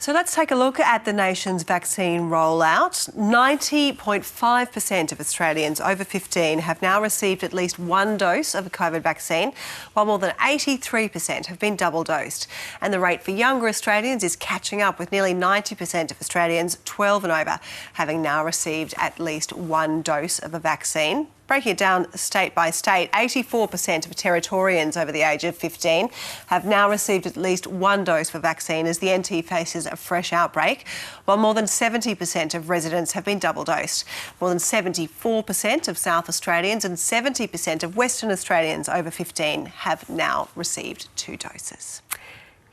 So let's take a look at the nation's vaccine rollout. 90.5% of Australians over 15 have now received at least one dose of a COVID vaccine, while more than 83% have been double dosed. And the rate for younger Australians is catching up, with nearly 90% of Australians 12 and over having now received at least one dose of a vaccine. Breaking it down state by state, 84% of Territorians over the age of 15 have now received at least one dose of a vaccine as the NT faces a fresh outbreak, while more than 70% of residents have been double dosed. More than 74% of South Australians and 70% of Western Australians over 15 have now received two doses.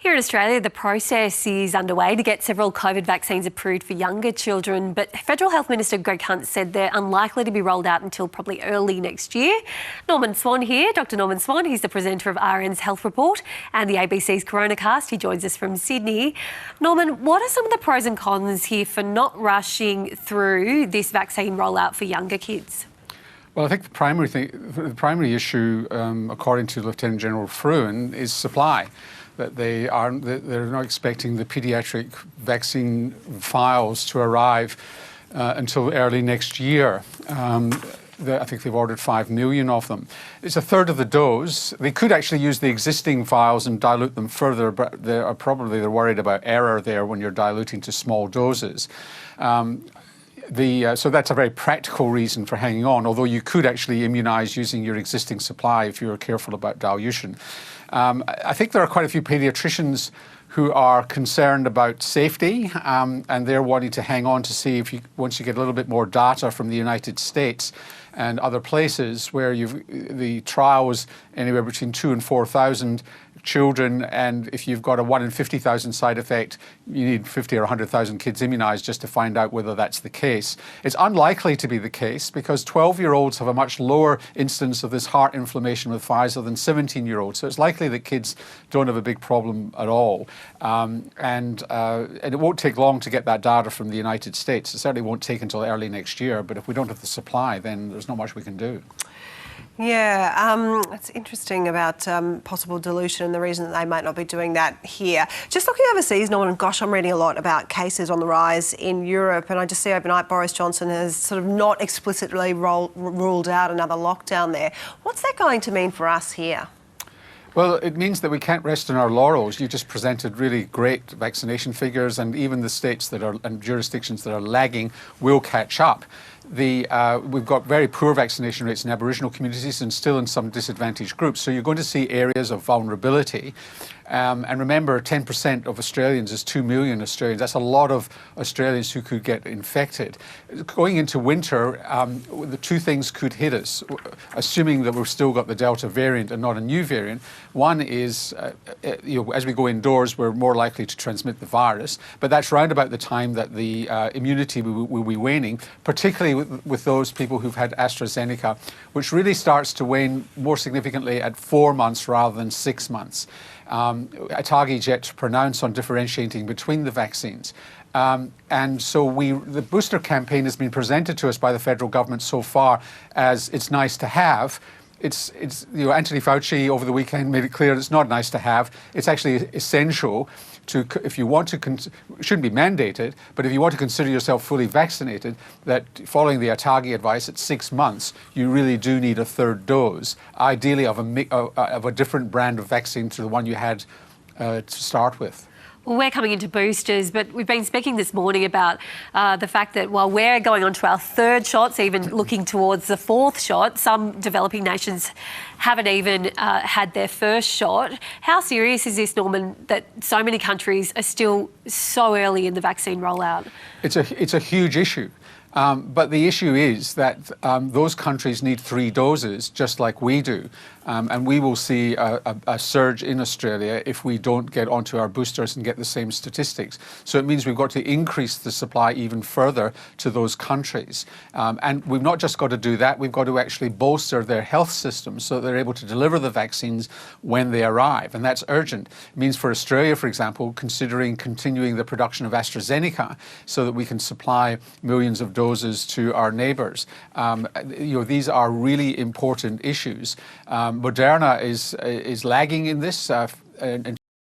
Here in Australia, the process is underway to get several COVID vaccines approved for younger children, but Federal Health Minister Greg Hunt said they're unlikely to be rolled out until probably early next year. Norman Swan here, Dr. Norman Swan, he's the presenter of RN's Health Report and the ABC's Coronacast. He joins us from Sydney. Norman, what are some of the pros and cons here for not rushing through this vaccine rollout for younger kids? Well, I think the primary issue, according to Lieutenant General Fruin, is supply. That they're not expecting the paediatric vaccine files to arrive until early next year. I think they've ordered 5 million of them. It's a third of the dose. They could actually use the existing files and dilute them further, but they're worried about error there when you're diluting to small doses. So that's a very practical reason for hanging on, although you could actually immunise using your existing supply if you were careful about dilution. I think there are quite a few paediatricians who are concerned about safety, and they're wanting to hang on to see if once you get a little bit more data from the United States and other places where the trial was anywhere between 2,000 and 4,000 children, and if you've got a 1 in 50,000 side effect, you need 50 or 100,000 kids immunised just to find out whether that's the case. It's unlikely to be the case because 12-year-olds have a much lower incidence of this heart inflammation with Pfizer than 17-year-olds. So it's likely that kids don't have a big problem at all. And it won't take long to get that data from the United States. It certainly won't take until early next year, but if we don't have the supply, then there's not much we can do. Yeah, it's interesting about possible dilution and the reason that they might not be doing that here. Just looking overseas, Norman, gosh, I'm reading a lot about cases on the rise in Europe, and I just see overnight Boris Johnson has sort of not explicitly ruled out another lockdown there. What's that going to mean for us here? Well, it means that we can't rest on our laurels. You just presented really great vaccination figures, and even the states and jurisdictions that are lagging will catch up. We've got very poor vaccination rates in Aboriginal communities and still in some disadvantaged groups. So you're going to see areas of vulnerability. And remember, 10% of Australians is 2 million Australians. That's a lot of Australians who could get infected. Going into winter, the two things could hit us, assuming that we've still got the Delta variant and not a new variant. One is, as we go indoors, we're more likely to transmit the virus. But that's round about the time that the immunity will be waning, particularly with those people who've had AstraZeneca, which really starts to wane more significantly at 4 months rather than 6 months. ATAGI's yet to pronounce on differentiating between the vaccines. And so the booster campaign has been presented to us by the federal government so far as it's nice to have. Anthony Fauci over the weekend made it clear it's not nice to have. It's actually essential if you want to, it shouldn't be mandated, but if you want to consider yourself fully vaccinated, that following the ATAGI advice at 6 months, you really do need a third dose, ideally of a different brand of vaccine to the one you had to start with. Well, we're coming into boosters, but we've been speaking this morning about the fact that while we're going on to our third shots, even looking towards the fourth shot, some developing nations haven't even had their first shot. How serious is this, Norman, that so many countries are still so early in the vaccine rollout? It's a huge issue. But the issue is that those countries need 3 doses, just like we do. And we will see a surge in Australia if we don't get onto our boosters and get the same statistics. So it means we've got to increase the supply even further to those countries. And we've not just got to do that, we've got to actually bolster their health systems so they're able to deliver the vaccines when they arrive. And that's urgent. It means for Australia, for example, considering continuing the production of AstraZeneca so that we can supply millions of doses to our neighbours. These are really important issues. Moderna is lagging in this in